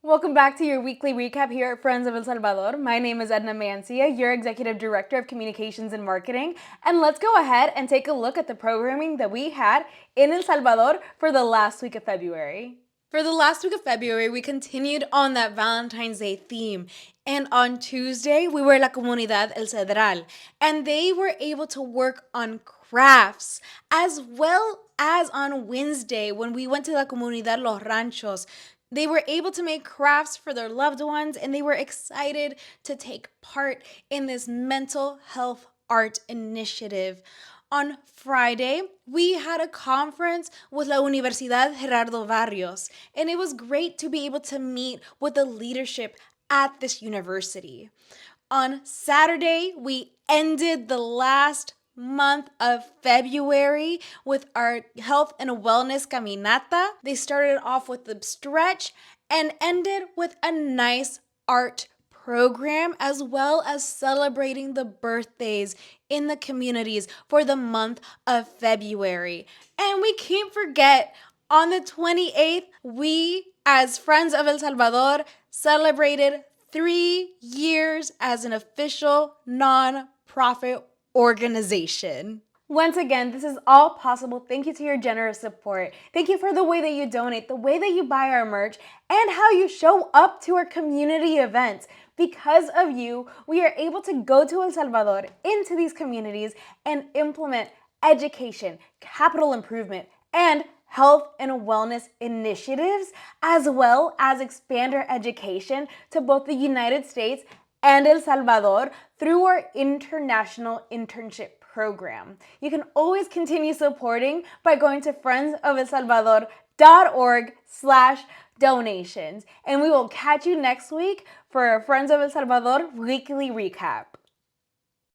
Welcome back to your weekly recap here at Friends of El Salvador. My name is Edna Mancia, your Executive Director of Communications and Marketing, and let's go ahead and take a look at the programming that we had in El Salvador for the last week of February. For the last week of February, we continued on that Valentine's Day theme. And on Tuesday, we were at La Comunidad El Cedral, and they were able to work on crafts, as well as on Wednesday when we went to La Comunidad Los Ranchos. They were able to make crafts for their loved ones, and they were excited to take part in this mental health art initiative. On Friday, we had a conference with La Universidad Gerardo Barrios, and it was great to be able to meet with the leadership at this university. On Saturday, we ended the last month of February with our health and wellness caminata. They started off with the stretch and ended with a nice art program, as well as celebrating the birthdays in the communities for the month of February. And we can't forget, on the 28th, we, as Friends of El Salvador, celebrated 3 years as an official non-profit organization. Once again, this is all possible. Thank you to your generous support. Thank you for the way that you donate, the way that you buy our merch, and how you show up to our community events. Because of you, we are able to go to El Salvador, into these communities, and implement education, capital improvement, and health and wellness initiatives, as well as expand our education to both the United States and El Salvador through our international internship program. You can always continue supporting by going to friendsofElSalvador.org/donations. And we will catch you next week for our Friends of El Salvador weekly recap.